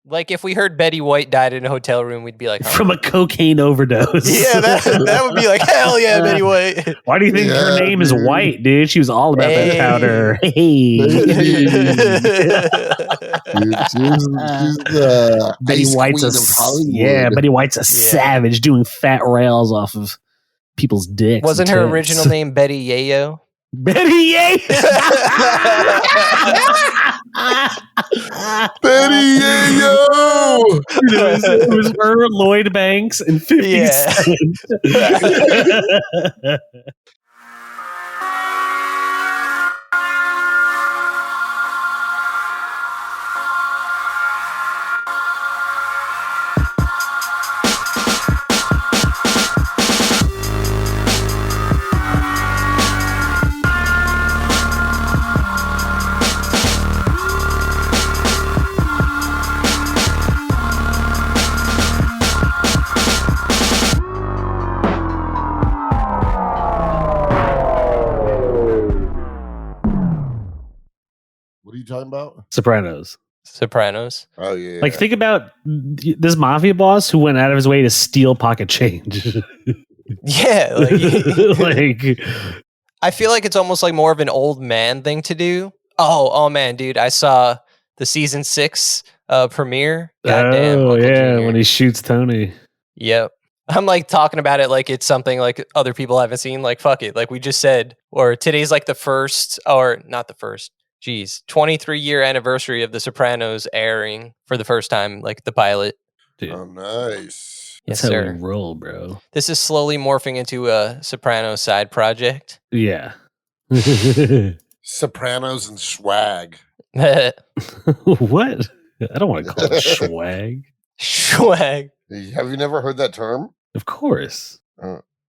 Like if we heard Betty White died in a hotel room, we'd be like, from a cocaine overdose. Yeah, that would be like, hell yeah, Betty White. Why do you think her name is White, dude? She was all about that powder. Betty White's a savage doing fat rails off of people's dicks. Wasn't her original name Betty Yayo? Betty Yayo! Betty Yayo! It was her, Lloyd Banks, and 50 Cent. What are you talking about? Sopranos. Oh, yeah. Like, think about this mafia boss who went out of his way to steal pocket change. Yeah. Like, I feel like it's almost like more of an old man thing to do. Oh man, dude. I saw the season 6 premiere. Goddamn. Oh, Uncle yeah. Junior. When he shoots Tony. Yep. I'm like talking about it like it's something like other people haven't seen. Like, fuck it. Like we just said, or today's like the first, or not the first. 23-year anniversary of The Sopranos airing for the first time, like the pilot. Dude. Oh, nice. Yes, That's sir. how we roll, bro. This is slowly morphing into a Sopranos side project. Yeah. Sopranos and swag. What? I don't want to call it swag. Swag. Have you never heard that term? Of course.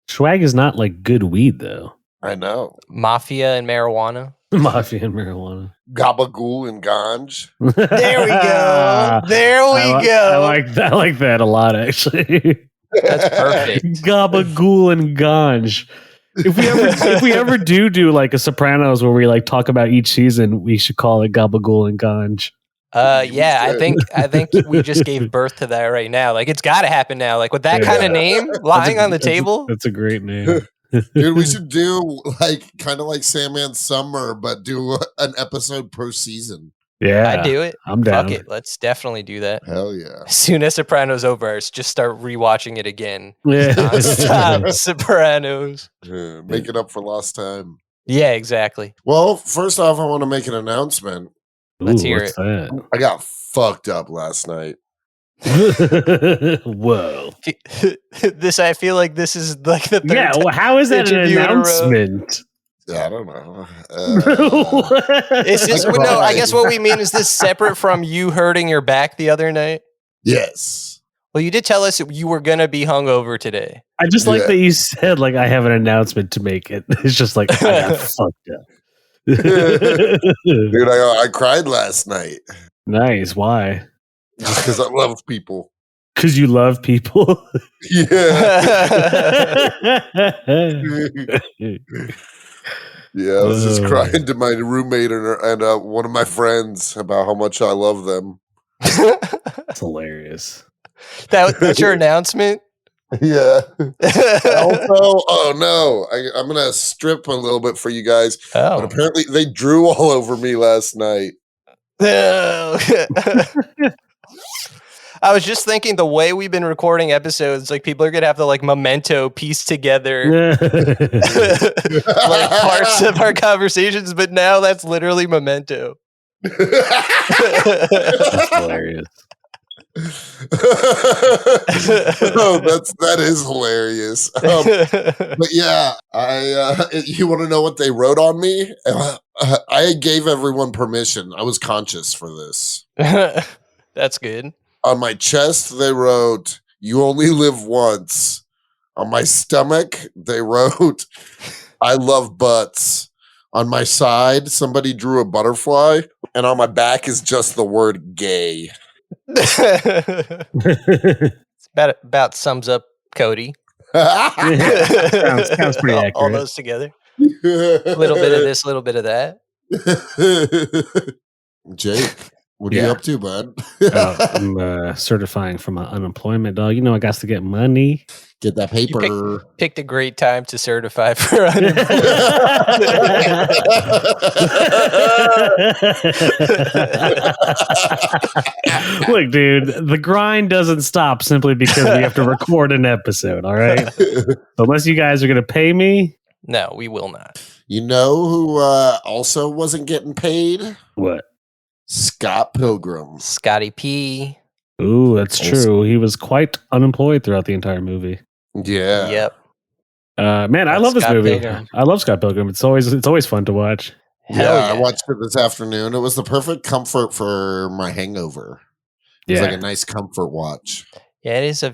Swag is not like good weed, though. I know. Mafia and marijuana. Mafia and marijuana. Gabagool and ganj. There we go. There we go. I like that a lot, actually. That's perfect. Gabagool and ganj. If we ever do like a Sopranos where we like talk about each season, we should call it Gabagool and ganj. Yeah, I think we just gave birth to that right now. Like it's got to happen now. Like with that kind of name lying on the table. That's a great name. Dude, we should do like kind of like Sandman Summer, but do an episode per season. Yeah, I'd do it. I'm down. Fuck it. Let's definitely do that. Hell yeah. As soon as Sopranos over, just start rewatching it again. Yeah. Stop Sopranos. Yeah, make it up for lost time. Yeah, exactly. Well, first off, I want to make an announcement. Let's hear what's it. That? I got fucked up last night. Whoa. This, I feel like this is like the third Yeah, well, how is that an interview in a row. announcement? I don't know. Is this, no, I guess what we mean is this separate from you hurting your back the other night? Yes. Well, you did tell us you were going to be hungover today. I just like that you said, like, I have an announcement to make. It's just like, I got fucked up. Dude, I cried last night. Nice. Why? Just because I love people. Because you love people? Yeah. Yeah, I was just crying to my roommate and one of my friends about how much I love them. That's hilarious. That's your announcement? Yeah. Also, oh no, I'm going to strip a little bit for you guys. Oh. But apparently they drew all over me last night. I was just thinking the way we've been recording episodes, like people are gonna have to like memento piece together like parts of our conversations, but now that's literally memento. That's hilarious. Oh, that is hilarious. But yeah, you want to know what they wrote on me? I gave everyone permission. I was conscious for this. That's good. On my chest, they wrote, "You only live once." On my stomach, they wrote, "I love butts." On my side, somebody drew a butterfly, and on my back is just the word "gay." It's about sums up Cody. Sounds pretty accurate. All those together. A little bit of this, a little bit of that. Jake. What are you Yeah. up to, bud? I'm certifying for my unemployment, dog. You know, I got to get money. Get that paper. Picked a great time to certify for unemployment. Look, dude, the grind doesn't stop simply because we have to record an episode, all right? So unless you guys are going to pay me. No, we will not. You know who also wasn't getting paid? What? Scott Pilgrim. Scotty P. Ooh, that's true. He was quite unemployed throughout the entire movie. Yeah. Yep. Man, I That's love this Scott movie. Pilgrim. I love Scott Pilgrim. It's always fun to watch. Hell I watched it this afternoon. It was the perfect comfort for my hangover. It was like a nice comfort watch. Yeah, it's a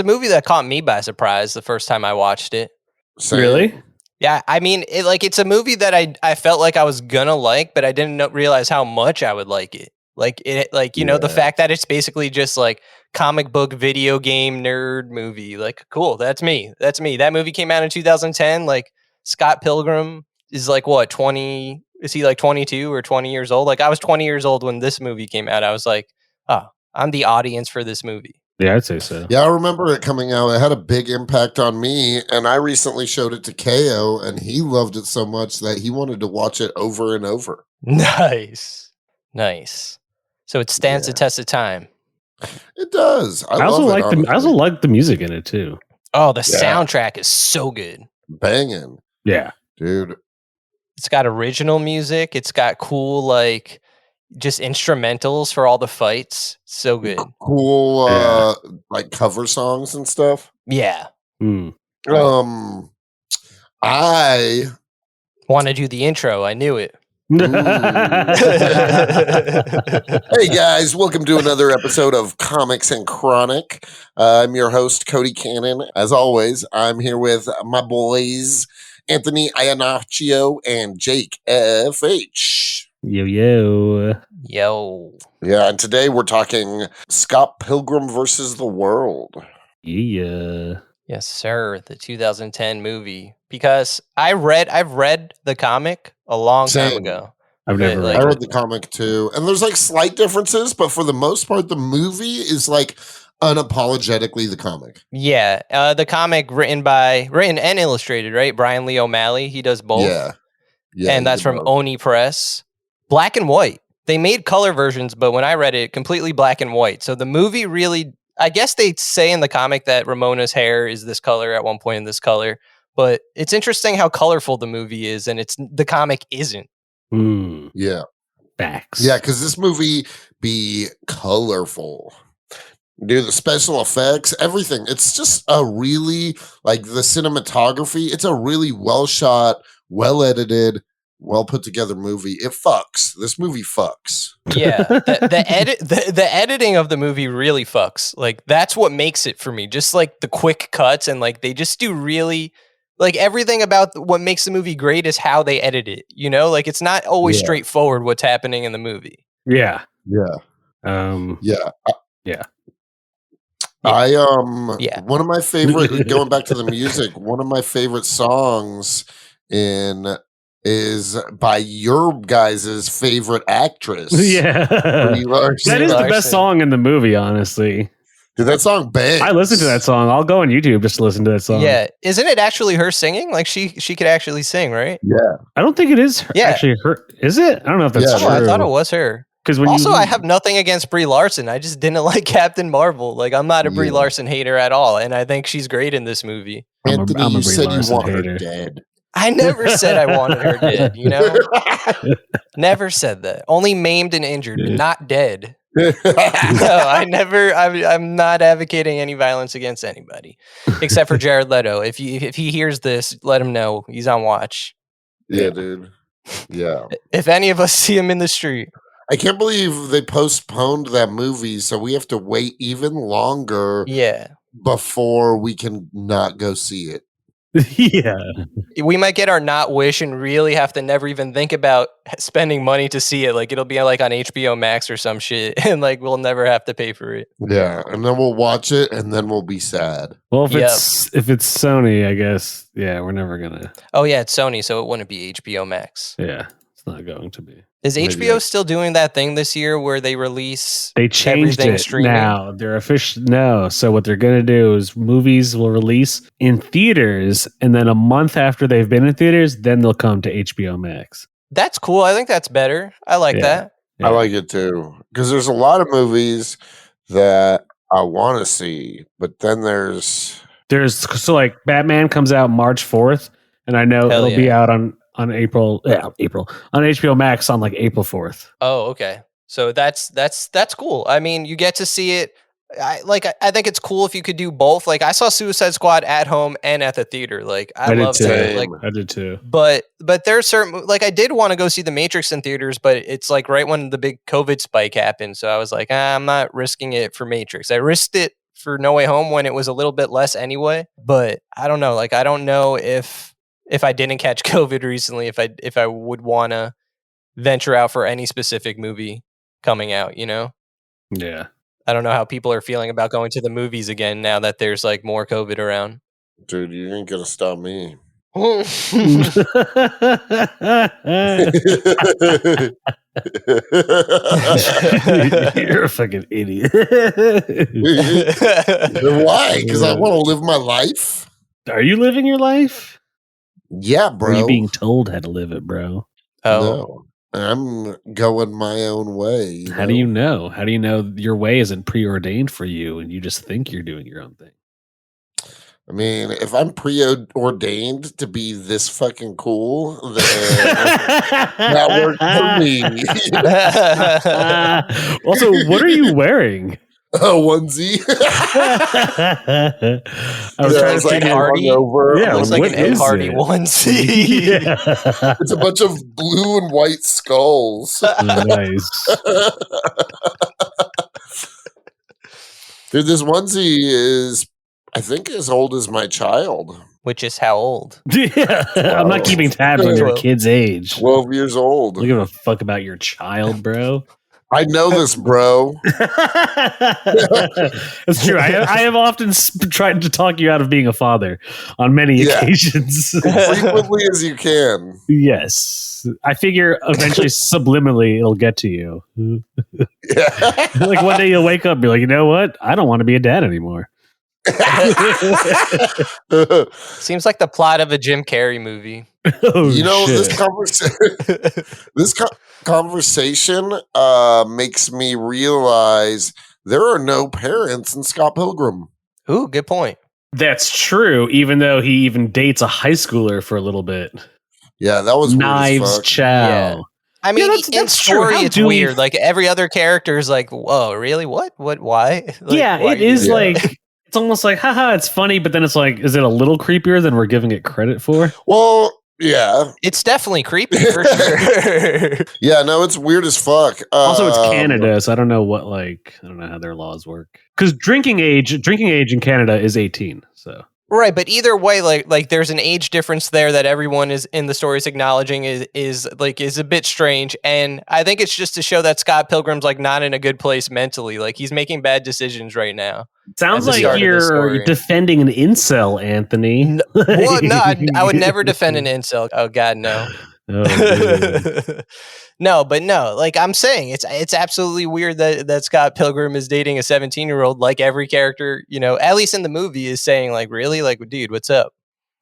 movie that caught me by surprise the first time I watched it. Same. Really? Yeah, I mean, it's a movie that I felt like I was gonna like, but I didn't realize how much I would like it. The fact that it's basically just like comic book video game nerd movie. Like, cool, that's me. That movie came out in 2010. Like, Scott Pilgrim is like what, 20? Is he like 22 or 20 years old? Like, I was 20 years old when this movie came out. I was like, oh, I'm the audience for this movie. Yeah, I'd say so. Yeah, I remember it coming out. It had a big impact on me, and I recently showed it to KO, and he loved it so much that he wanted to watch it over and over. Nice. So it stands the Yeah. test of time. It does. I also love it, I also like the music in it too. Oh, the soundtrack is so good. banging, Yeah. dude. It's got original music. It's got cool, like, just instrumentals for all the fights. So good. Cool, like cover songs and stuff. Yeah. Mm. I Want to do the intro. I knew it. Hey guys, welcome to another episode of Comics and Chronic. I'm your host, Cody Cannon. As always, I'm here with my boys, Anthony Iannaccio and Jake FH. Yo. Yeah, and today we're talking Scott Pilgrim versus the World. Yeah. Yes, sir. The 2010 movie. Because I've read the comic a long time Same. ago. I've never Like- I read read it. the comic too, and there's like slight differences, but for the most part, the movie is like unapologetically the comic. Yeah. The comic written and illustrated, right? Bryan Lee O'Malley. He does both. Yeah, And he that's did from both. Oni Press. Black and white. They made color versions, but when I read it, completely black and white. So the movie really, I guess they say in the comic that Ramona's hair is this color at one point in this color, but it's interesting how colorful the movie is, and the comic isn't. Mm. Yeah. Facts. Yeah, because this movie be colorful. Dude, the special effects, everything. It's just a really, like the cinematography, it's a really well shot, well edited, well put together movie. It fucks. This movie fucks. Yeah, the editing of the movie really fucks. Like, that's what makes it for me. Just like the quick cuts, and like they just do really, like, everything about what makes the movie great is how they edit it. You know, like, it's not always straightforward what's happening in the movie. Yeah. Yeah. Yeah. One of my favorite, going back to the music, one of my favorite songs is by your guys' favorite actress. Yeah. Brie Larson. That is the Larson. best song in the movie, honestly. Dude, that song bangs. I listened to that song. I'll go on YouTube just to listen to that song. Yeah, isn't it actually her singing? Like, she could actually sing, right? Yeah. I don't think it is actually her. Is it? I don't know if that's Yeah, true. Oh, I thought it was her. Because Also, I have nothing against Brie Larson. I just didn't like Captain Marvel. Like, I'm not a Brie Yeah. Larson hater at all, and I think she's great in this movie. Anthony, I'm a you Brie said Larson you want her hater. dead. I never said I wanted her dead, you know? Never said that. Only maimed and injured, but not dead. No, I'm not advocating any violence against anybody, except for Jared Leto. If he hears this, let him know he's on watch. Yeah, dude. Yeah. If any of us see him in the street. I can't believe they postponed that movie, so we have to wait even longer Yeah. before we can not go see it. Yeah. We might get our not wish and really have to never even think about spending money to see it. Like, it'll be like on HBO Max or some shit, and like we'll never have to pay for it. Yeah, and then we'll watch it, and then we'll be sad. Well, if Yep. it's Sony, I guess. Yeah, we're never gonna. Oh yeah, it's Sony, so it wouldn't be HBO Max. Yeah. It's not going to be. Is Maybe HBO like- still doing that thing this year where they release They changed everything it streaming? now. They're official. No. So what they're going to do is movies will release in theaters, and then a month after they've been in theaters, then they'll come to HBO Max. That's cool. I think that's better. I like Yeah. that. Yeah. I like it too because there's a lot of movies that I want to see, but then there's So like Batman comes out March 4th, and I know Hell it'll be yeah. out on April on HBO Max on like April 4th. Oh, okay. So that's cool. I mean, you get to see it. I think it's cool if you could do both. Like I saw Suicide Squad at home and at the theater. Like I did loved too. it. Like, I did too. but there's certain like I did want to go see The Matrix in theaters, but it's like right when the big COVID spike happened. So I was like, I'm not risking it for Matrix. I risked it for No Way Home when it was a little bit less anyway. But I don't know. Like I don't know if I didn't catch COVID recently, if I would want to venture out for any specific movie coming out, you know? Yeah. I don't know how people are feeling about going to the movies again now that there's like more COVID around. dude, you ain't gonna stop me. You're a fucking idiot. Why? Because I want to live my life. Are you living your life? Yeah, Or bro. are you being told how to live it, bro? Oh, No, I'm going my own way. How do you know? How do you know your way isn't preordained for you and you just think you're doing your own thing? I mean, if I'm preordained to be this fucking cool, then that worked for me. Also, what are you wearing? A onesie. I was Yeah, trying it's to like figure Hardy. hungover. Yeah, looks like what an Ed is Hardy it? onesie. Yeah. It's a bunch of blue and white skulls. Nice. Dude, this onesie is, I think, as old as my child. Which is how old? Yeah. I'm not keeping tabs on your 12. kid's age. 12 years old. I don't give a fuck about your child, bro. I know this, bro. That's true. I have often tried to talk you out of being a father on many Yeah. occasions. Frequently as you can. Yes. I figure eventually subliminally it'll get to you. Yeah. Like one day you'll wake up and be like, you know what? I don't want to be a dad anymore. Seems like the plot of a Jim Carrey movie. Oh, You know, shit. this conversation makes me realize there are no parents in Scott Pilgrim. Ooh, good point. That's true, even though he even dates a high schooler for a little bit. Yeah, that was weird as Knives fuck. Chow. Yeah. I mean, that's in true. story, How it's do we- weird. Like every other character is like, "Whoa, really? What? Why?" Like, Yeah, why it is do that? like it's almost like, haha, it's funny, but then it's like, is it a little creepier than we're giving it credit for? Well, yeah. It's definitely creepy for sure. Yeah, no, it's weird as fuck. Also, it's Canada, so I don't know I don't know how their laws work. Because drinking age in Canada is 18. So Right, but either way, like there's an age difference there that everyone is in the stories acknowledging is a bit strange, and I think it's just to show that Scott Pilgrim's like not in a good place mentally. Like he's making bad decisions right now. sounds At the like start of the you're story. defending an incel, Anthony. Well, no, I would never defend an incel. Oh God, no. Oh, dude. No, but no, like I'm saying, it's absolutely weird that Scott Pilgrim is dating a 17-year-old, like every character, you know, at least in the movie, is saying like, really, like, dude, what's up?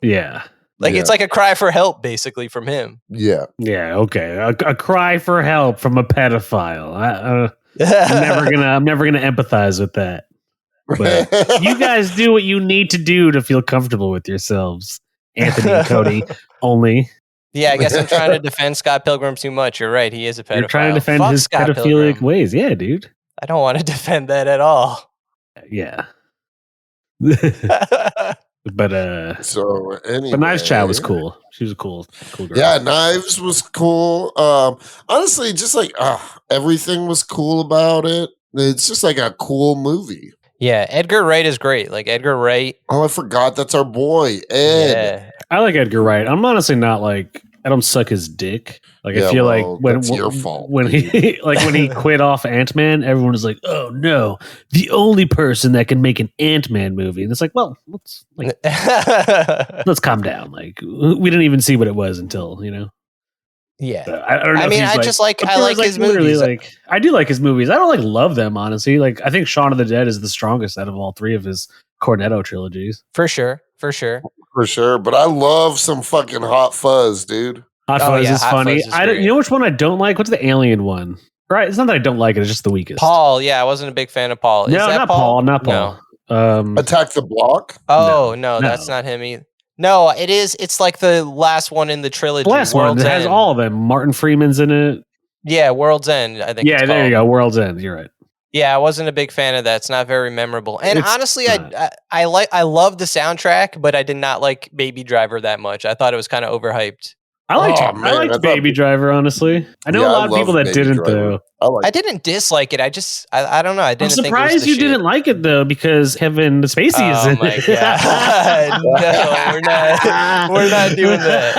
Yeah. Like Yeah. it's like a cry for help, basically, from him. Yeah. Yeah. Okay. A cry for help from a pedophile. I'm never gonna empathize with that. But you guys do what you need to do to feel comfortable with yourselves, Anthony and Cody. Only Yeah, I guess I'm trying to defend Scott Pilgrim too much. You're right, he is a pedophile. you're trying to defend Fuck his Scott pedophilic Pilgrim. ways. Yeah, dude. I don't want to defend that at all. Yeah. But So anyway, but Knives Chow was cool. She was a cool girl. Yeah, Knives was cool. Honestly, just like everything was cool about it. It's just like a cool movie. Yeah, Edgar Wright is great. Like Edgar Wright. Oh, I forgot that's our boy Ed. Yeah. I like Edgar Wright. I'm honestly not like I don't suck his dick. Like Yeah, I feel well, like when that's your fault, when he when he quit off Ant-Man, everyone was like, "Oh no, the only person that can make an Ant-Man movie." And it's like, well, let's calm down. Like we didn't even see what it was until Yeah. I don't know. I if mean, he's I like, just like but I there like was, his literally, movies. Like I do like his movies. I don't like love them honestly. Like I think Shaun of the Dead is the strongest out of all three of his Cornetto trilogies. For sure. For sure. For sure. But I love some fucking Hot Fuzz, dude. Hot Oh, Fuzz yeah, is Hot funny. Fuzz is I don't. You great. know which one I don't like? What's the Alien one? Right. It's not that I don't like it. It's just the weakest. Paul. Yeah, I wasn't a big fan of Paul. Is No, that not Paul. Not No. Paul. Attack the Block. Oh, No. no, that's not him either. No, it is. It's like the last one in the trilogy. The last one. It has all of them. Martin Freeman's in it. Yeah, World's End, I think. Yeah, there you go. World's End. You're right. Yeah, I wasn't a big fan of that. It's not very memorable. And It's honestly, not. I love the soundtrack, but I did not like Baby Driver that much. I thought it was kind of overhyped. I liked, Oh, I man, liked I thought- Baby Driver, honestly. I know Yeah, a I lot of love people that Baby didn't, Driver. though. I I didn't dislike it. I don't know. I I'm didn't think it was surprised the you shit. didn't like it, though, because Kevin Spacey is Oh in my it. god! No, we're not. We're not doing that.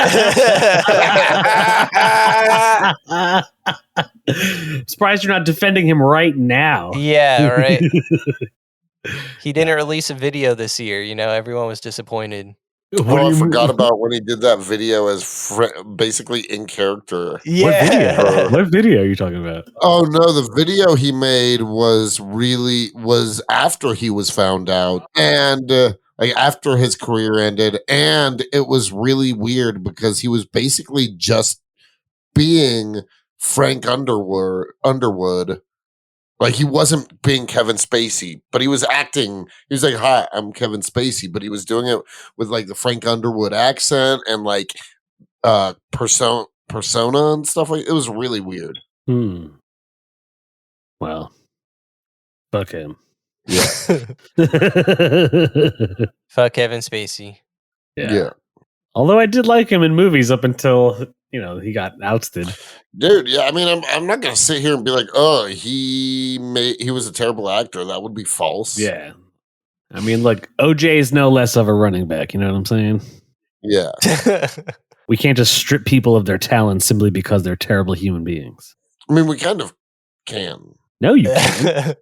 Surprised you're not defending him right now. Yeah, right. He didn't release a video this year. You know, everyone was disappointed. Oh, I forgot about when he did that video as basically in character. What video? What video are you talking about? Oh no, the video he made was after he was found out and like after his career ended, and it was really weird because he was basically just being Frank Underwood. Like he wasn't being Kevin Spacey, but he was acting. He was like, "Hi, I'm Kevin Spacey," but he was doing it with like the Frank Underwood accent and like persona and stuff like. It was really weird. Well, fuck him. Yeah. Fuck Kevin Spacey. Yeah. Although I did like him in movies up until he got ousted. Dude, yeah, I mean, I'm not gonna sit here and be like, oh, he was a terrible actor. That would be false. Yeah, I mean, look, OJ is no less of a running back. You know what I'm saying? Yeah. We can't just strip people of their talent simply because they're terrible human beings. I mean, we kind of can. No, you can't.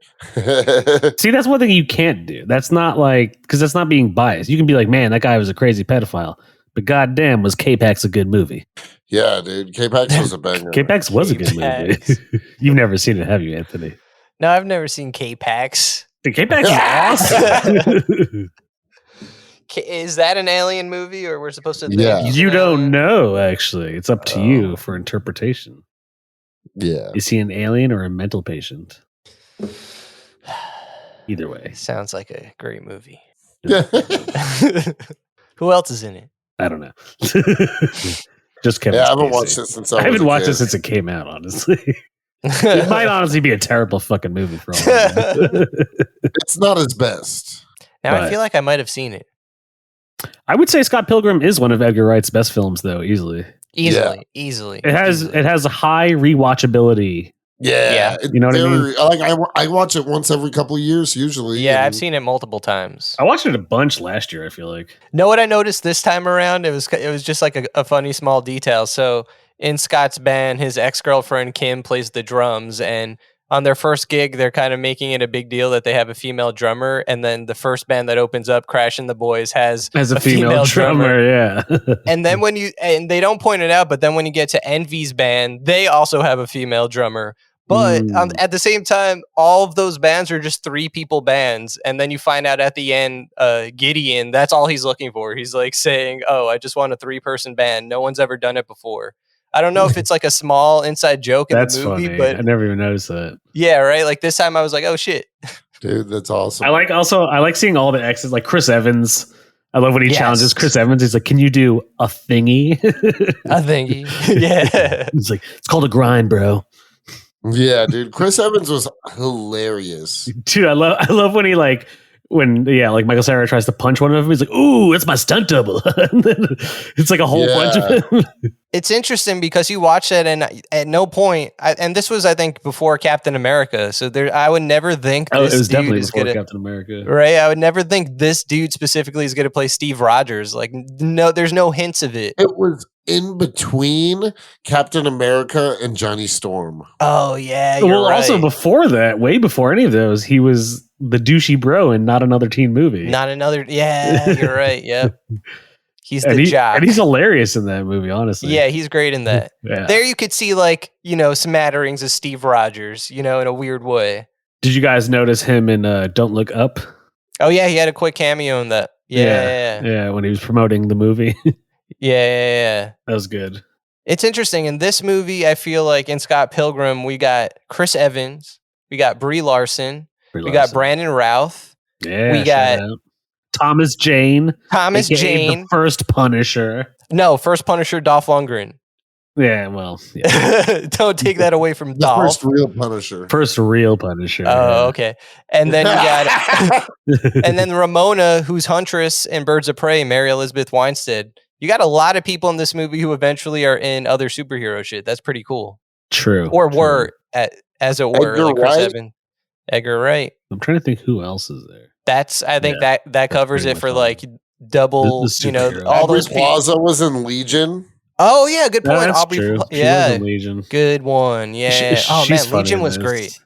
See, that's one thing you can't do. That's not because that's not being biased. You can be like, man, that guy was a crazy pedophile. But goddamn, was K-Pax a good movie? Yeah, dude. K-Pax was a banger. K-Pax was a good movie. You've never seen it, have you, Anthony? No, I've never seen K-Pax. The K-Pax is awesome. Is that an alien movie, or we're supposed to think Yeah. he's You an don't alien? know, actually. It's up to you for interpretation. Yeah. Is he an alien or a mental patient? Either way. Sounds like a great movie. Yeah. Who else is in it? I don't know. Just Kevin Yeah, I haven't Spacey. watched it since I haven't watched it it since it came out, honestly. It might honestly be a terrible fucking movie for all I know. It's not his best. Now I But- feel like I might have seen it. I would say Scott Pilgrim is one of Edgar Wright's best films, though, easily. Easily. It has a high rewatchability. Yeah. Yeah. You know what I mean? I watch it once every couple of years, usually. Yeah, I've and- seen it multiple times. I watched it a bunch last year, I feel like. Know what I noticed this time around? It was just like a funny small detail. So in Scott's band, his ex-girlfriend Kim plays the drums, and on their first gig, they're kind of making it a big deal that they have a female drummer, and then the first band that opens up, Crash and the Boys, has As a female drummer, yeah. And then and they don't point it out, but then when you get to Envy's band, they also have a female drummer. But at the same time, all of those bands are just 3-people bands. And then you find out at the end, Gideon, that's all he's looking for. He's like saying, oh, I just want a 3-person band. No one's ever done it before. I don't know if it's like a small inside joke in That's the movie, funny. but I never even noticed that. yeah, right? Like this time I was like, oh shit. Dude, that's awesome. I like seeing all the exes, like Chris Evans. I love when he challenges Chris Evans. He's like, can you do a thingy? A thingy. Yeah. He's like, it's called a grind, bro. Yeah, dude. Chris Evans was hilarious. Dude, I love when he like Michael Cera tries to punch one of them. He's like, ooh, it's my stunt double. And then it's like a whole bunch of them. It's interesting because you watch that and at no point, and this was, I think, before Captain America. So I would never think It this was dude definitely is before going to, Captain America. right? I would never think this dude specifically is going to play Steve Rogers. Like, no, there's no hints of it. It was in between Captain America and Johnny Storm. Oh, yeah. You're Well, right. also before that, way before any of those, he was the douchey bro in Not Another Teen Movie. Not another. Yeah, you're right. Yep. He's the jock. And he's hilarious in that movie, honestly. Yeah, he's great in that. Yeah. There you could see like, smatterings of Steve Rogers, in a weird way. Did you guys notice him in Don't Look Up? Oh yeah, he had a quick cameo in that. Yeah, when he was promoting the movie. Yeah. That was good. It's interesting. In this movie, I feel like in Scott Pilgrim, we got Chris Evans, we got Brie Larson, we got Brandon Routh. Yeah, we got Thomas Jane. The first Punisher. No, first Punisher, Dolph Lundgren. Yeah, well, yeah. Don't take that away from The Dolph. first real Punisher. First real Punisher. Oh, okay. And then you got, and then Ramona, who's Huntress in Birds of Prey, Mary Elizabeth Winstead. You got a lot of people in this movie who eventually are in other superhero shit. That's pretty cool. True. Or were, as it were, Edgar like Chris Wright? Evans. Edgar Wright. I'm trying to think who else is there. I think that covers pretty it for much like double, the superhero. all Aubrey those people. Plaza was in Legion. Oh yeah, good point. That's Aubrey true. She yeah, was in Legion. good one. Yeah. Oh She's man, funny Legion in was this. great.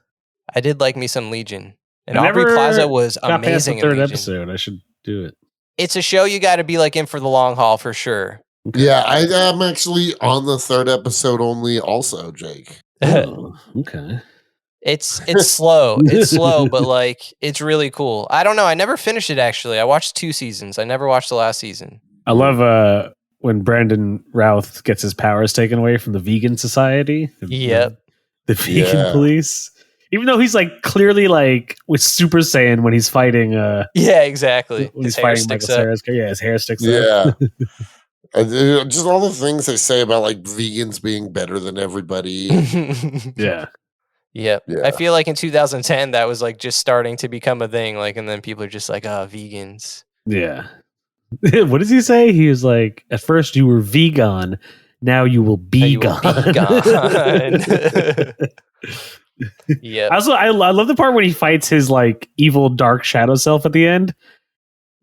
I did like me some Legion. And I Aubrey never Plaza was got past the amazing in third Legion. episode. I should do it. It's a show you got to be like in for the long haul for sure. Yeah, I am actually on the third episode only. Also, Jake. Oh, okay. It's slow. It's slow, but like it's really cool. I don't know. I never finished it actually. I watched 2 seasons. I never watched the last season. I love when Brandon Routh gets his powers taken away from the vegan society. Yep. The vegan police. Even though he's like clearly like with Super Saiyan when he's fighting Yeah, exactly. when His he's hair fighting sticks Michael up. Cera's his hair sticks up. Yeah. Just all the things they say about like vegans being better than everybody. Yeah. Yep. Yeah. I feel like in 2010 that was like just starting to become a thing. Like, and then people are just like, oh, vegans. Yeah. What does he say? He was like, at first you were vegan, now you will be gone. Yeah. Also, I love the part when he fights his like evil dark shadow self at the end.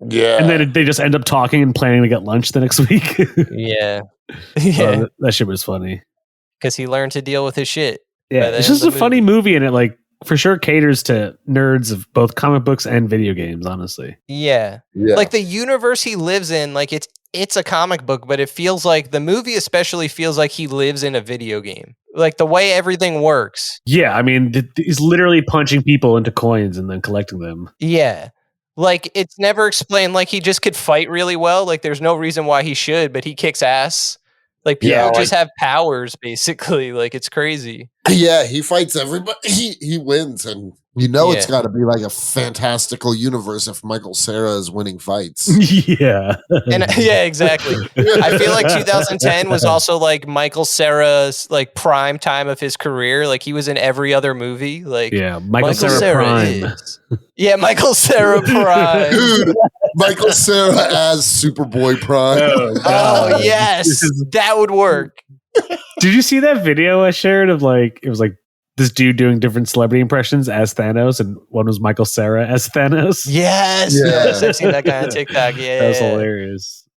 Yeah. And then they just end up talking and planning to get lunch the next week. Yeah. Yeah. That shit was funny. Because he learned to deal with his shit. Yeah, it's just a funny movie, and it like for sure caters to nerds of both comic books and video games. Honestly, yeah. Like the universe he lives in, like it's a comic book, but it feels like the movie especially feels like he lives in a video game. Like the way everything works. Yeah, I mean, he's literally punching people into coins and then collecting them. Yeah. Like it's never explained. Like he just could fight really well. Like there's no reason why he should, but he kicks ass. Like people just have powers, basically. Like it's crazy. Yeah, he fights everybody. He wins, and it's got to be like a fantastical universe if Michael Cera is winning fights. Yeah, and yeah, exactly. I feel like 2010 was also like Michael Cera's like prime time of his career. Like he was in every other movie. Like Michael Cera Prime. Yeah, Michael Cera Prime. Dude, Michael Cera as Superboy Prime. Oh yes, that would work. Did you see that video I shared of like it was like this dude doing different celebrity impressions as Thanos, and one was Michael Cera as Thanos? Yes, I've seen that guy on TikTok. Yeah, that was hilarious.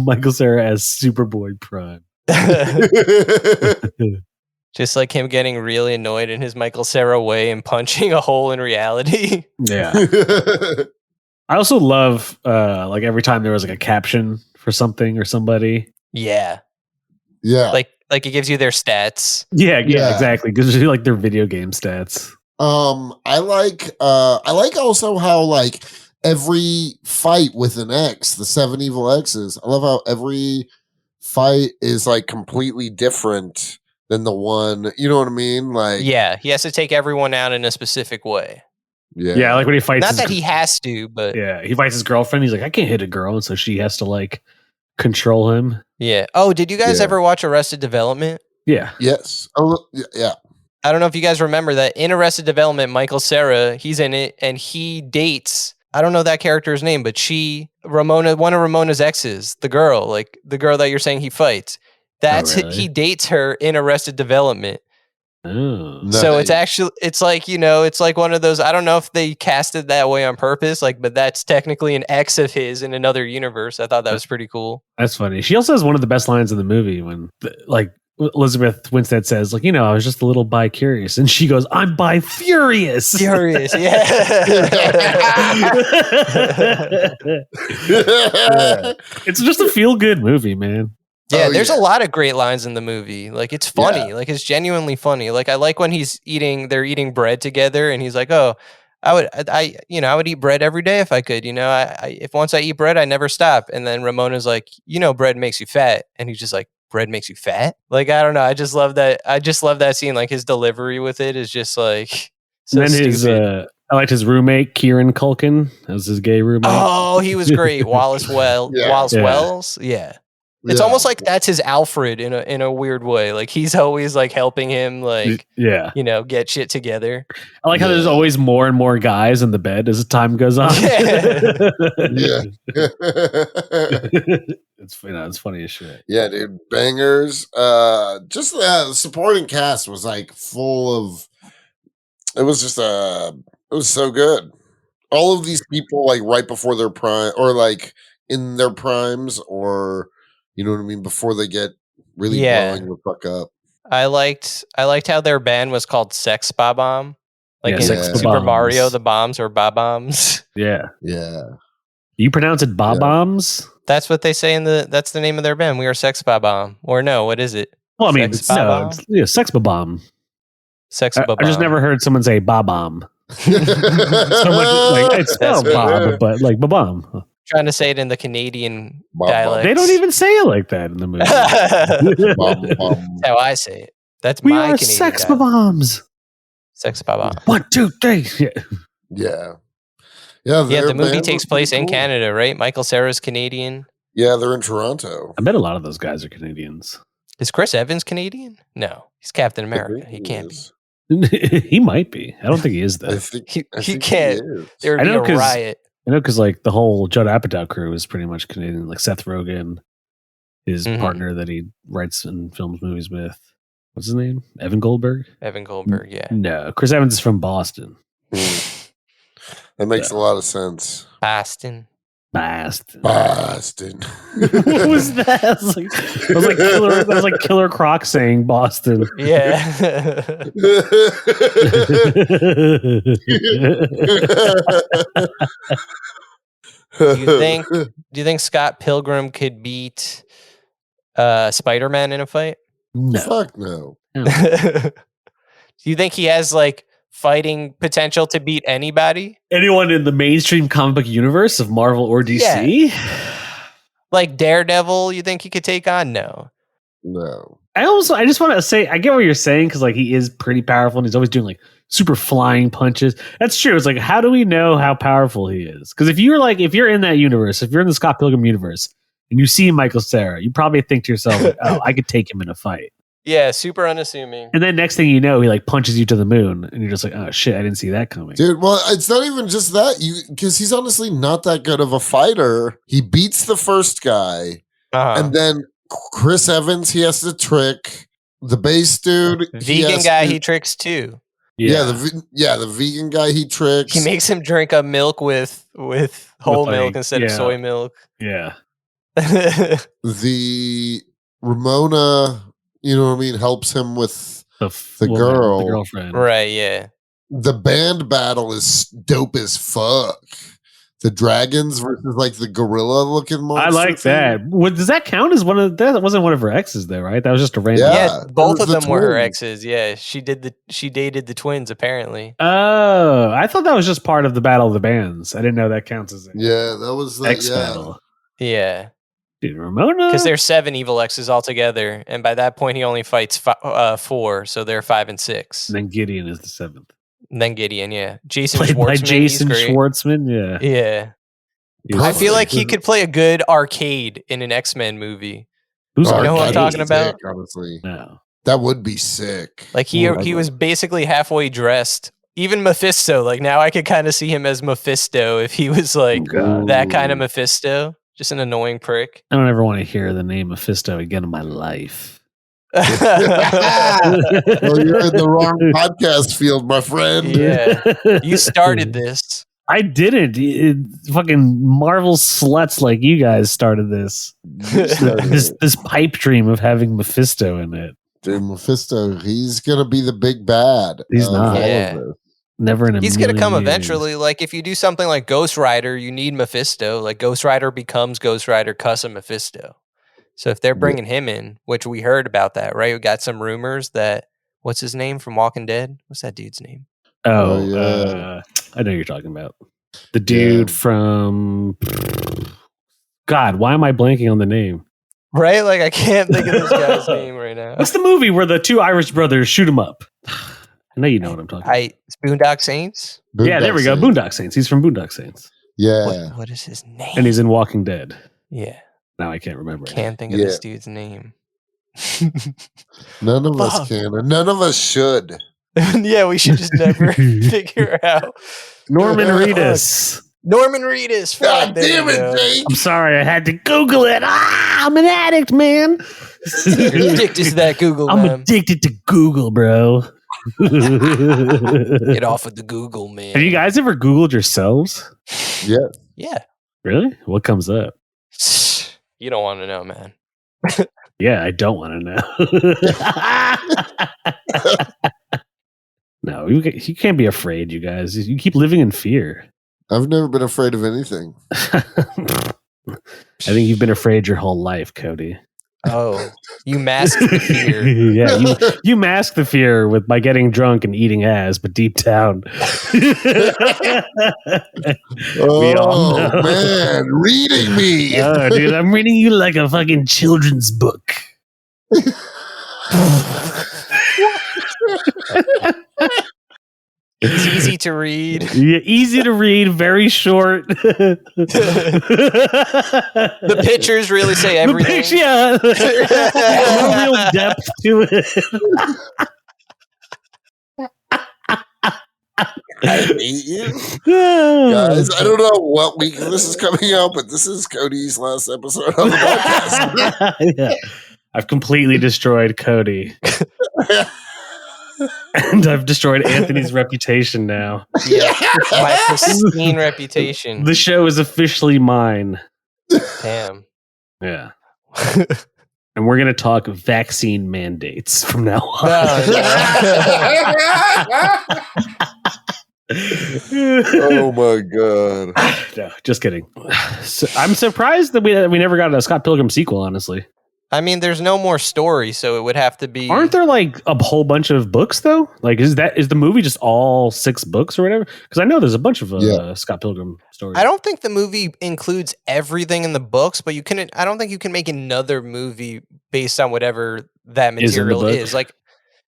Michael Cera as Superboy Prime. Just like him getting really annoyed in his Michael Cera way and punching a hole in reality. Yeah. I also love like every time there was like a caption for something or somebody. Yeah. Yeah. Like it gives you their stats. Yeah, exactly. Gives you like their video game stats. I like also how like every fight with an X, the 7 evil X's, I love how every fight is like completely different than the one, you know what I mean? Like yeah, he has to take everyone out in a specific way. Yeah, like when he fights not that he has to, but yeah, he fights his girlfriend. He's like, I can't hit a girl, and so she has to like control him. Yeah. Oh, did you guys ever watch Arrested Development? Yeah. Yes. Oh, yeah. I don't know if you guys remember that in Arrested Development, Michael Cera, he's in it, and he dates, I don't know that character's name, but Ramona, one of Ramona's exes, the girl that you're saying he fights. He dates her in Arrested Development. Oh. Nice. So it's like, it's like one of those, I don't know if they cast it that way on purpose, like, but that's technically an ex of his in another universe. I thought that was pretty cool. That's funny. She also has one of the best lines in the movie when like Elizabeth Winstead says, like, I was just a little bi-curious. And she goes, I'm bi-furious. Furious, yeah. It's just a feel-good movie, man. Yeah, there's a lot of great lines in the movie. Like, it's funny. Like, it's genuinely funny. Like, I like when they're eating bread together, and he's like, "Oh, I would eat bread every day if I could. If once I eat bread, I never stop." And then Ramona's like, bread makes you fat, and he's just like, "Bread makes you fat?" Like, I don't know. I just love that. I just love that scene. Like, his delivery with it is just like so and then stupid. I liked his roommate, Kieran Culkin. That was his gay roommate. Oh, he was great. Wallace Wells. Yeah. It's almost like that's his Alfred in a weird way. Like, he's always like helping him, like, get shit together. I like how there's always more and more guys in the bed as time goes on. It's funny as shit. Yeah, dude, bangers. Just the supporting cast was like full of. It was just it was so good. All of these people, like right before their prime, or like in their primes, or. You know what I mean? Before they get really blowing the fuck up. I liked how their band was called Sex Bob-omb. Like in Super Bombs. Mario, the bombs are Bob-ombs. Yeah. Yeah. You pronounce it Bob-ombs? That's what they say that's the name of their band. We are Sex Bob-omb. Or no, what is it? Well, I mean, Sex Bob-omb. Sex Bob-omb. I just never heard someone say Bob-omb. It's spelled Bob, but like Bob-omb. Trying to say it in the Canadian dialect. They don't even say it like that in the movie. That's how I say it. That's we my are Canadian Sex dialect. Bob-ombs. Sex Bob-omb. 1, 2, 3. Yeah. The movie takes place in Canada, right? Michael Cera's Canadian. Yeah, they're in Toronto. I bet a lot of those guys are Canadians. Is Chris Evans Canadian? No, he's Captain America. He can't be. He might be. I don't think he is though. He can't. There would be a riot. I know because like the whole Judd Apatow crew is pretty much Canadian. Like Seth Rogen, his partner that he writes and films movies with. What's his name? Evan Goldberg? Evan Goldberg, yeah. No, Chris Evans is from Boston. That makes a lot of sense. Boston. Boston. What was that? That was like Killer Croc saying Boston. Yeah. Do you think Scott Pilgrim could beat Spider-Man in a fight? No. Fuck no. Do you think he has like fighting potential to beat anybody? Anyone in the mainstream comic book universe of Marvel or DC? Yeah. Like Daredevil, you think he could take on? No. I just want to say, I get what you're saying, because like he is pretty powerful and he's always doing like super flying punches. That's true. It's like, how do we know how powerful he is? Because if you're in that universe, if you're in the Scott Pilgrim universe and you see Michael Cera, you probably think to yourself, like, oh, I could take him in a fight. Yeah, super unassuming. And then next thing you know, he like punches you to the moon, and you're just like, oh shit, I didn't see that coming. Dude, well, it's not even just that. Because he's honestly not that good of a fighter. He beats the first guy, and then Chris Evans, he has to trick. The base dude, vegan guy, he tricks too. The vegan guy he tricks. He makes him drink a milk with whole milk instead of soy milk. Yeah. The Ramona, you know what I mean, helps him with the girl. The girlfriend. Right, yeah. The band battle is dope as fuck. The dragons versus like the gorilla looking monster. I like that. Does that count as one of that? Wasn't one of her exes though, right? That was just a random. Yeah, both of them were her exes. Yeah, she dated the twins apparently. Oh, I thought that was just part of the Battle of the Bands. I didn't know that counts as that was the X battle. Yeah. Dude, Ramona, because there's 7 evil exes altogether, and by that point he only fights 4, so they're 5 and 6. And then Gideon is the 7th. And then Gideon, yeah, Jason played Schwartzman. By Jason Schwartzman, yeah. I feel like he could play a good arcade in an X-Men movie. You know who I'm talking about? Honestly, no, that would be sick. Like he was basically halfway dressed. Even Mephisto, like now I could kind of see him as Mephisto if he was like that kind of Mephisto. Just an annoying prick. I don't ever want to hear the name Mephisto again in my life. Well, you're in the wrong podcast field, my friend. Yeah, you started this. I didn't. Fucking Marvel sluts like you guys started this. This pipe dream of having Mephisto in it. Dude, Mephisto, he's gonna be the big bad. He's not. Yeah. Never in a He's going to million come years. eventually. Like, if you do something like Ghost Rider, you need Mephisto. Like, Ghost Rider becomes Ghost Rider custom Mephisto. So if they're bringing him in, which we heard about that, right? We got some rumors that, what's his name from Walking Dead? What's that dude's name? Oh, yeah. I know who you're talking about. The dude from... God, why am I blanking on the name? Right? Like, I can't think of this guy's name right now. What's the movie where the two Irish brothers shoot him up? I know you know what I'm talking about. It's Boondock Saints? Yeah, there we go. Boondock Saints. He's from Boondock Saints. Yeah. What is his name? And he's in Walking Dead. Yeah. Now I can't remember. Can't think of this dude's name. None of us can. And none of us should. Yeah, we should just never figure out. Norman Reedus. Norman Reedus. God damn it, Jake. I'm sorry, I had to Google it. I'm an addict, man. You're addicted to that Google, I'm man. addicted to Google, bro. Get off of the Google, man. Have you guys ever Googled yourselves? Yeah. Yeah. Really? What comes up? You don't want to know, man. Yeah, I don't want to know. No, you can't be afraid, you guys. You keep living in fear. I've never been afraid of anything. I think you've been afraid your whole life, Cody. Oh, you mask the fear. Yeah, you mask the fear by getting drunk and eating ass, but deep down, we all know. Man, reading me. Oh, dude, I'm reading you like a fucking children's book. It's easy to read. Yeah, easy to read, very short. The pictures really say everything. No real depth to it. I hate you. Guys, I don't know what week this is coming out, but this is Cody's last episode of the podcast. Yeah. I've completely destroyed Cody. And I've destroyed Anthony's reputation now. Yeah, my pristine reputation. The show is officially mine. Damn. Yeah. And we're going to talk vaccine mandates from now on. Oh my god. No, just kidding. So, I'm surprised that we never got a Scott Pilgrim sequel, honestly. I mean, there's no more story, so it would have to be. Aren't there like a whole bunch of books though? Like, is the movie just all 6 books or whatever? Because I know there's a bunch of Scott Pilgrim stories. I don't think the movie includes everything in the books, but I don't think you can make another movie based on whatever that material is. Like,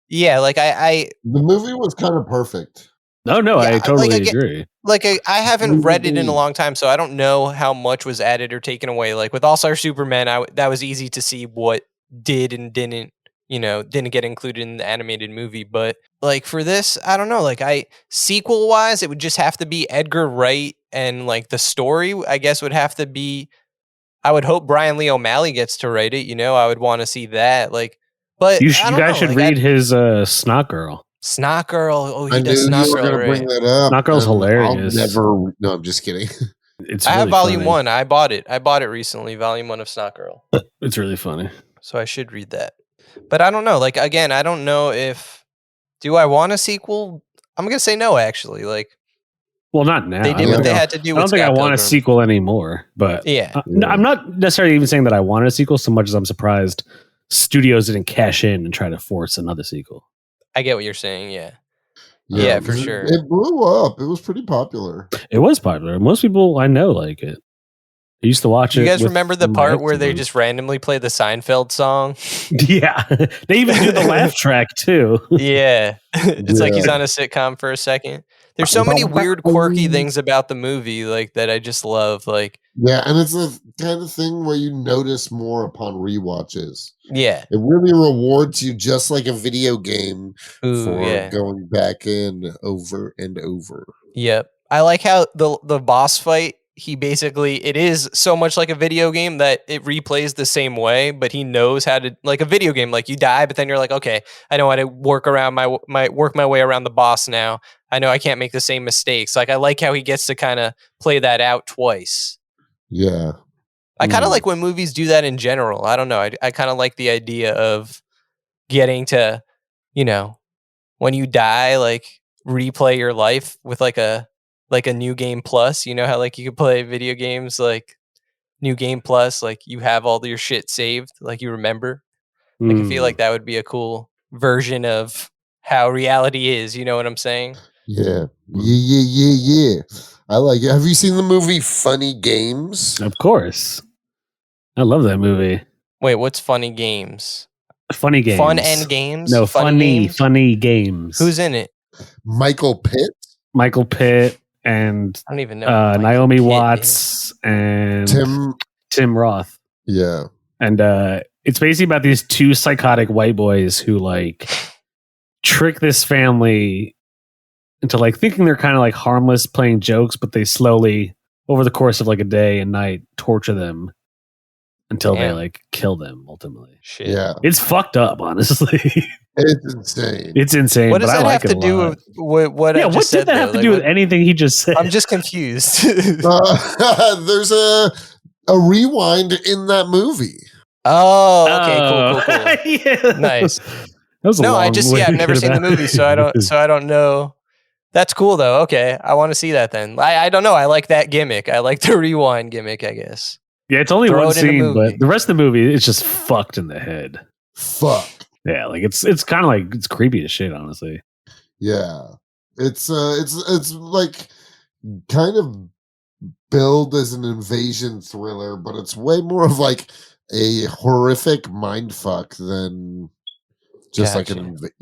yeah, like I the movie was kind of perfect. No, I totally agree. Like I haven't read it in a long time, so I don't know how much was added or taken away. Like with All-Star Superman, that was easy to see what did and didn't get included in the animated movie. But like for this, I don't know. Like sequel wise, it would just have to be Edgar Wright, and like the story, I guess, would have to be. I would hope Bryan Lee O'Malley gets to write it. I would want to see that. Like, but you guys should read his Snot Girl. Snot Girl. Oh, he I does knew Snot you were Girl. going to bring Right? that up. Snot Girl's hilarious. No, I'm just kidding. It's I have really volume funny. 1. I bought it. I bought it recently. Volume 1 of Snot Girl. It's really funny. So I should read that. But I don't know. Like again, I don't know if. Do I want a sequel? I'm gonna say no. Actually, like. Well, not now. They did what they had to do. I don't think I want a sequel anymore. But yeah, I'm not necessarily even saying that I wanted a sequel so much as I'm surprised studios didn't cash in and try to force another sequel. I get what you're saying. Yeah, for sure. It blew up. It was pretty popular. It was popular. Most people I know like it. I used to watch it. You guys remember the part where they just randomly play the Seinfeld song? Yeah. They even do the laugh track too. Yeah. It's like he's on a sitcom for a second. There's so many weird, quirky things about the movie like that I just love. Like, yeah, and it's the kind of thing where you notice more upon rewatches. Yeah. It really rewards you just like a video game for going back in over and over. Yep. I like how the boss fight, it is so much like a video game that it replays the same way, but he knows how to, like a video game, like you die, but then you're like, okay, I know how to work my way around the boss now. I know I can't make the same mistakes. Like I like how he gets to kind of play that out twice. Yeah. I kind of like when movies do that in general. I don't know. I kind of like the idea of getting to, when you die, like replay your life with like a new game plus. You know how like you could play video games like new game plus, like you have all your shit saved, like you remember. Like I feel like that would be a cool version of how reality is. You know what I'm saying? Yeah. Yeah. I like it. Have you seen the movie Funny Games? Of course. I love that movie. Wait, what's Funny Games? Funny Games. Fun and Games? No, Funny Games. Who's in it? Michael Pitt and I don't even know. Naomi Watts and Tim Roth. Yeah. And it's basically about these two psychotic white boys who like trick this family into like thinking they're kind of like harmless playing jokes, but they slowly over the course of like a day and night torture them until they like kill them ultimately. Shit. Yeah. It's fucked up, honestly. It's insane. It's insane. What does but that I have like to do with what I just what said? Did that have to do with anything he just said? I'm just confused. There's a rewind in that movie. Oh, okay, cool. Yeah. Nice. I've never seen the movie, so I don't know. That's cool though. Okay, I want to see that then. I don't know. I like that gimmick. I like the rewind gimmick, I guess. Yeah, it's only one scene, but the rest of the movie is just fucked in the head. Fuck. Yeah, like it's kind of like it's creepy as shit, honestly. Yeah, it's like kind of billed as an invasion thriller, but it's way more of like a horrific mindfuck than just like you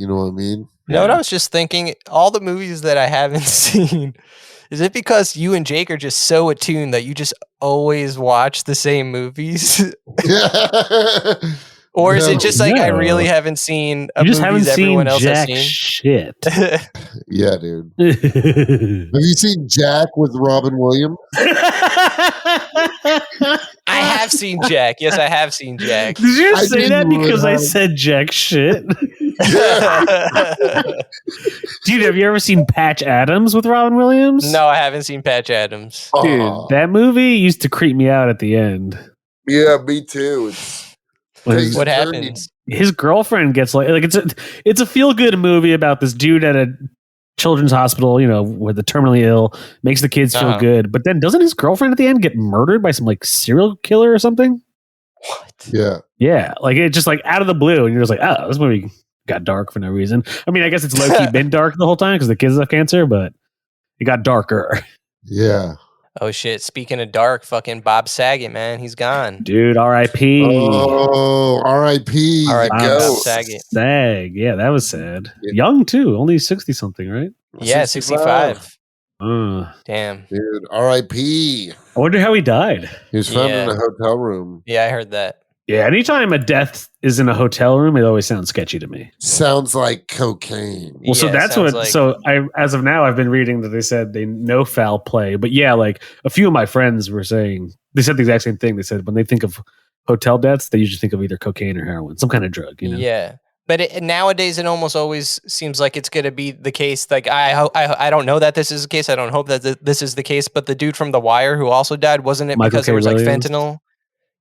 know what I mean? You know what I was just thinking? All the movies that I haven't seen, is it because you and Jake are just so attuned that you just always watch the same movies? Or is it just like I really haven't seen a movie that everyone else has seen? Shit. Yeah, dude. Have you seen Jack with Robin Williams? I have seen Jack. Yes, I have seen Jack. Did you say that because I said Jack shit? Dude, have you ever seen Patch Adams with Robin Williams? No, I haven't seen Patch Adams. Dude, that movie used to creep me out at the end. Yeah, me too. What happens? His girlfriend gets like it's a feel good movie about this dude at a children's hospital, where the terminally ill makes the kids feel good, but then doesn't his girlfriend at the end get murdered by some like serial killer or something? What? Yeah, like it just like out of the blue, and you're just like, oh, this movie got dark for no reason. I mean, I guess it's low key been dark the whole time because the kids have cancer, but it got darker. Yeah. Oh shit! Speaking of dark, fucking Bob Saget, man, he's gone. Dude, R.I.P. Oh, R.I.P. Bob Saget. Yeah, that was sad. Yeah. Young too, only 60 something, right? Yeah, 65. Damn, dude, R.I.P. I wonder how he died. He was found in a hotel room. Yeah, I heard that. Yeah, anytime a death is in a hotel room, it always sounds sketchy to me. Sounds like cocaine. Well, so that's what. Like, so as of now, I've been reading that they said they no foul play, but yeah, like a few of my friends were saying they said the exact same thing. They said when they think of hotel deaths, they usually think of either cocaine or heroin, some kind of drug. Yeah, but nowadays it almost always seems like it's going to be the case. Like I don't know that this is the case. I don't hope that this is the case. But the dude from The Wire who also died, wasn't it because there was like fentanyl?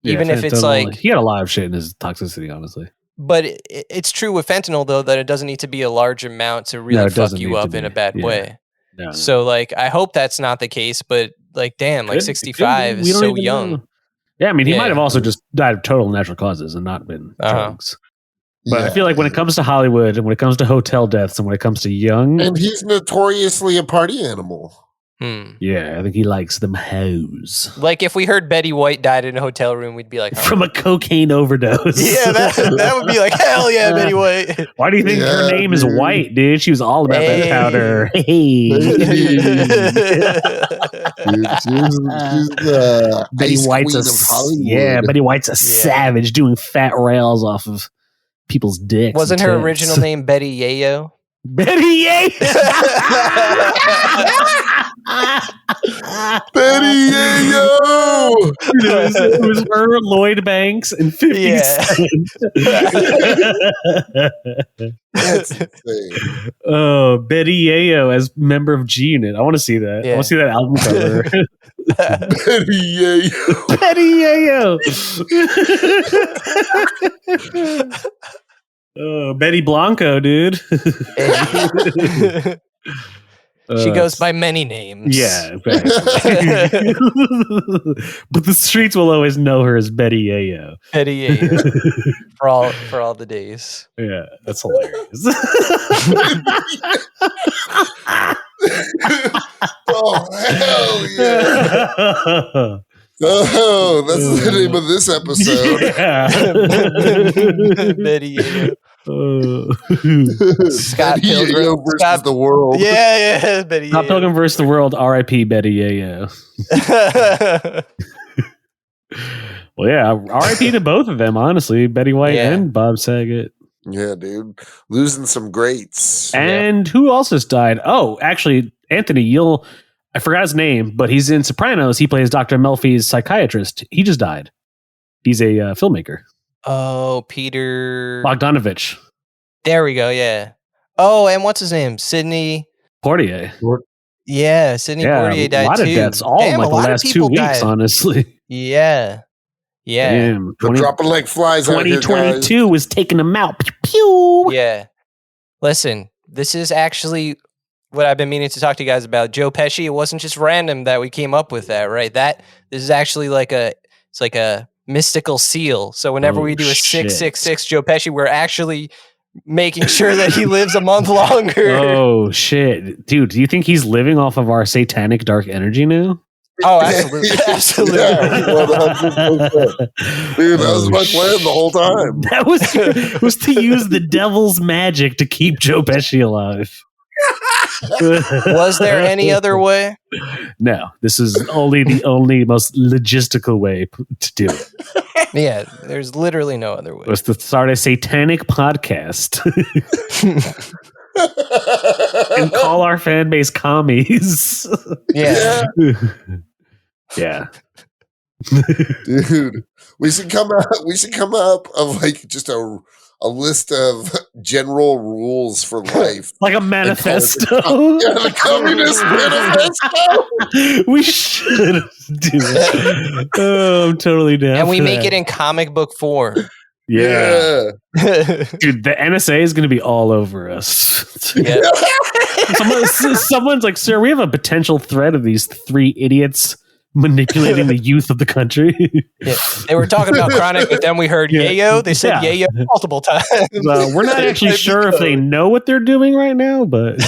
Even if it's like he had a lot of shit in his toxicity, honestly. But it's true with fentanyl though that it doesn't need to be a large amount to really fuck you up in a bad way. No. So like I hope that's not the case, but like damn, like 65 is so young. Know. Yeah, I mean he might have also just died of total natural causes and not been drugs. But I feel like when it comes to Hollywood and when it comes to hotel deaths and when it comes to young, and he's notoriously a party animal. Yeah, I think he likes them hoes. Like if we heard Betty White died in a hotel room, we'd be like, from a cocaine overdose. Yeah, that would be like, hell yeah, Betty White. Why do you think her name is White, dude? She was all about that powder. Hey. She's Betty White's Betty White's a savage doing fat rails off of people's dicks. Wasn't her original name Betty Yayo? Betty Yayo. Betty Yayo. It was her, Lloyd Banks, and 50 Cent. That's insane. Oh, Betty Yayo as member of G Unit. I want to see that. I want to see that album cover. Betty Yayo. Betty Yayo. Oh, Betty Blanco, dude. She goes by many names. Yeah, exactly. But the streets will always know her as Betty Yayo. Betty Yayo. for all the days. Yeah, that's hilarious. Oh, hell yeah. Oh, that's the name of this episode. Yeah. Betty Yayo. Scott Betty Pilgrim Yayo versus the world. Yeah, Betty Scott Yayo. Pilgrim versus the world. R.I.P. Betty Yayo. Well, yeah, R.I.P. to both of them. Honestly, Betty White and Bob Saget. Yeah, dude, losing some greats. And who else just died? Oh, actually, Anthony. I forgot his name, but he's in Sopranos. He plays Dr. Melfi's psychiatrist. He just died. He's a filmmaker. Oh, Peter Bogdanovich. There we go. Yeah. Oh, and what's his name? Sidney Portier. Yeah, Sidney Portier died too. A lot of deaths, all in like the last 2 weeks, died. Honestly. Yeah. Yeah. Damn, they're dropping like flies. 2022 was taking them out. Pew, pew. Yeah. Listen, this is actually what I've been meaning to talk to you guys about. Joe Pesci, it wasn't just random that we came up with that, right? This is actually it's like a mystical seal. So whenever we do a 666 Joe Pesci, we're actually making sure that he lives a month longer. Oh shit. Dude, do you think he's living off of our satanic dark energy now? Oh, absolutely. Absolutely. Yeah, 100%. Dude, that was my plan the whole time. That was to use the devil's magic to keep Joe Pesci alive. Was there any other way? No, this is the only most logistical way to do it. Yeah, there's literally no other way. It was to start a satanic podcast and call our fan base commies. Yeah. Yeah. Dude, we should come up of like just a list of general rules for life. Like a manifesto. The communist manifesto. We should do that. Oh, I'm totally down. And we make it in comic book form. Yeah. Dude, the NSA is going to be all over us. Yeah. Someone's like, sir, we have a potential threat of these 3 idiots manipulating the youth of the country. Yeah. They were talking about Chronic, but then we heard Yayo. They said Yayo multiple times. We're not actually sure if they know what they're doing right now, but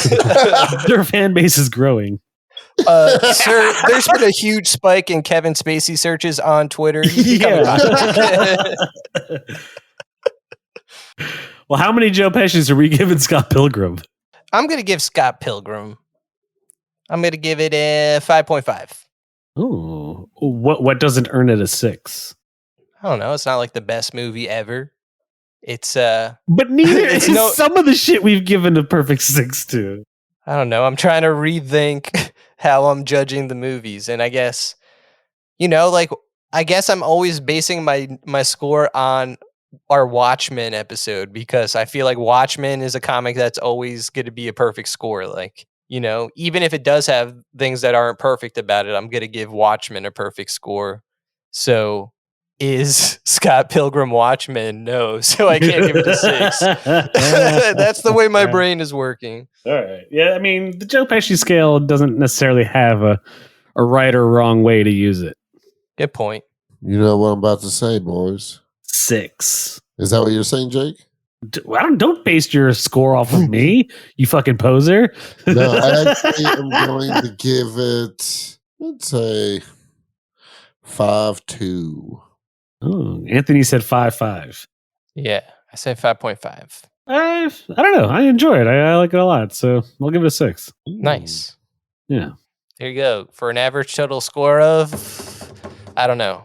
their fan base is growing. Sir, there's been a huge spike in Kevin Spacey searches on Twitter. Well, how many Joe Pesci's are we giving Scott Pilgrim? I'm going to give Scott Pilgrim. I'm going to give it a 5.5. Oh, what doesn't earn it a 6? I don't know. It's not like the best movie ever. It's but neither is some of the shit we've given a perfect 6 to. I don't know. I'm trying to rethink how I'm judging the movies, and I guess I'm always basing my score on our Watchmen episode, because I feel like Watchmen is a comic that's always going to be a perfect score. Like, even if it does have things that aren't perfect about it, I'm going to give Watchmen a perfect score. So is Scott Pilgrim Watchmen? No. So I can't give it a 6. That's the way my brain is working. All right. Yeah. I mean, the Joe Pesci scale doesn't necessarily have a right or wrong way to use it. Good point. You know what I'm about to say, boys? 6. Is that what you're saying, Jake? Don't base your score off of me, you fucking poser. No, I actually am going to give it, let's say, 5.2. Oh, Anthony said 5.5. Yeah, I say 5.5. I don't know. I enjoy it. I like it a lot, so I'll give it a 6. Nice. Yeah. There you go. For an average total score of, I don't know.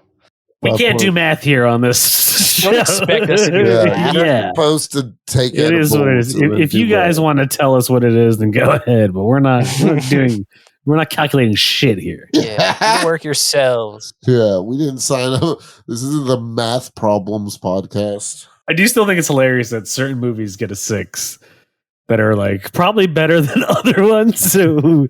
We can't do math here on this. Don't expect us to do that. You're supposed to take it. It is what it is. If you guys want to tell us what it is, then go ahead. But we're not calculating shit here. Yeah, you work yourselves. Yeah, we didn't sign up. This isn't the math problems podcast. I do still think it's hilarious that certain movies get a 6 that are like probably better than other ones. So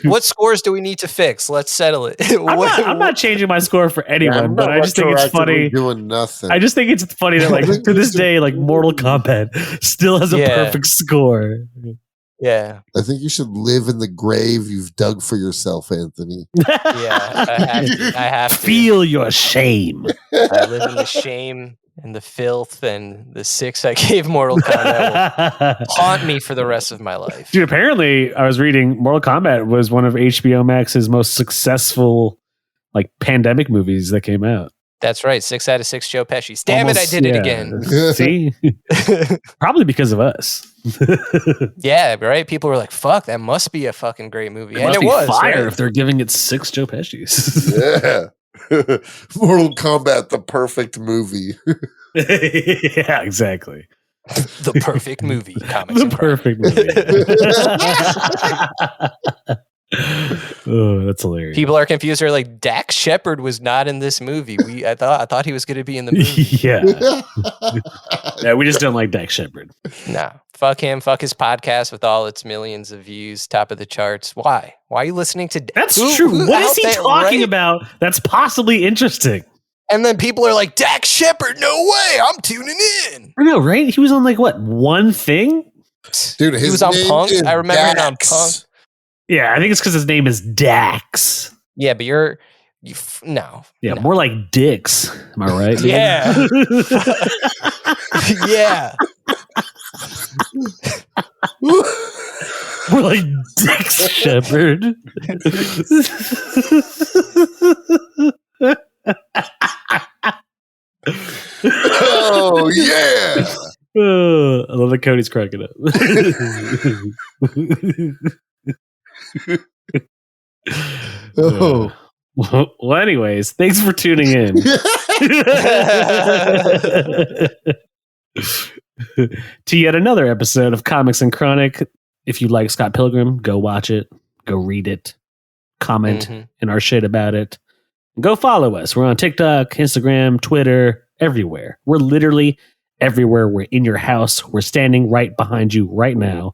what scores do we need to fix? Let's settle it. I'm not changing my score for anyone, but I just think it's funny. Doing nothing. I just think it's funny that like to this day, like Mortal Kombat still has a perfect score. Yeah. I think you should live in the grave you've dug for yourself, Anthony. I have to. Feel your shame. I live in the shame and the filth, and the 6 I gave Mortal Kombat will haunt me for the rest of my life. Dude, apparently I was reading Mortal Kombat was one of HBO Max's most successful like pandemic movies that came out. That's right. 6 out of 6 Joe Pesci's. Damn it, I did it again. See? Probably because of us. Yeah, right? People were like, fuck, that must be a fucking great movie. And it was fire right? if they're giving it 6 Joe Pesci's. Yeah. Mortal Kombat, the perfect movie. Yeah, exactly. The perfect movie. Comics The perfect movie. Oh, that's hilarious. People are confused. They're like, Dax Shepard was not in this movie. I thought he was going to be in the movie. Yeah. Yeah, we just don't like Dax Shepard. No. Fuck him. Fuck his podcast with all its millions of views, top of the charts. Why? Why are you listening to That's true. What is he talking about that's possibly interesting? And then people are like, Dax Shepard, no way. I'm tuning in. I know, right? He was on like what, one thing? Dude, he was on Punk. I remember him on Punk. Yeah, I think it's because his name is Dax. Yeah, but no. Yeah, more like Dix. Am I right? Yeah. Yeah. More like Dix Shepard. Oh, yeah. I love that Cody's cracking up. Oh. Well, anyways, thanks for tuning in. To yet another episode of Comics and Chronic. If you like Scott Pilgrim, go watch it. Go read it. Comment in our shit about it. Go follow us. We're on TikTok, Instagram, Twitter, everywhere. We're literally everywhere. We're in your house. We're standing right behind you right now.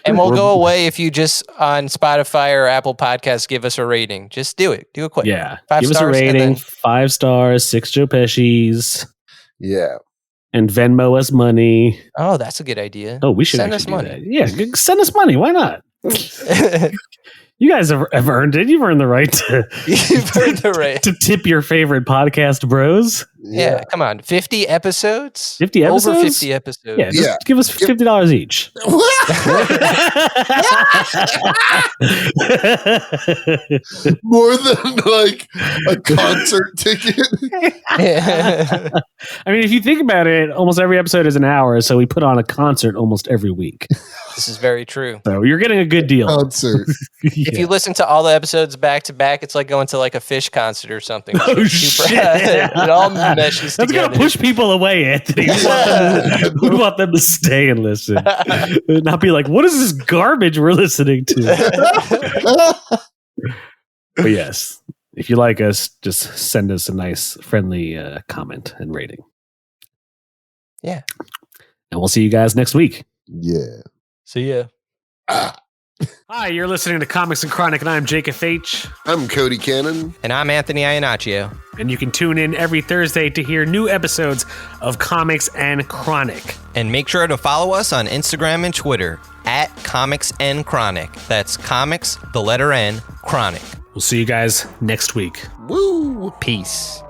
And we'll go away if you just on Spotify or Apple Podcasts give us a rating. Just do it. Do it quick. Yeah. 5 give stars us a rating. 5 stars, 6 Joe Pesci's. Yeah. And Venmo us money. Oh, that's a good idea. Oh, we should send us money. That. Yeah, send us money. Why not? You guys have earned it. You've earned the right to tip your favorite podcast bros. Yeah, come on. 50 episodes? 50 episodes? Over 50 episodes. Yeah, just give us $50 each. More than like a concert ticket. I mean, if you think about it, almost every episode is an hour, so we put on a concert almost every week. This is very true. So you're getting a good deal. Concert. If you listen to all the episodes back to back, it's like going to like a Fish concert or something. Oh, shit. It all meshes That's together. going to push people away, Anthony. We want them to stay and listen. Not be like, what is this garbage we're listening to? But yes, if you like us, just send us a nice, friendly comment and rating. Yeah. And we'll see you guys next week. Yeah. See ya. Hi, you're listening to Comics and Chronic, and I'm Jacob H. I'm Cody Cannon. And I'm Anthony Iannaccio. And you can tune in every Thursday to hear new episodes of Comics and Chronic. And make sure to follow us on Instagram and Twitter at Comics and Chronic. That's Comics, the letter N, Chronic. We'll see you guys next week. Woo! Peace.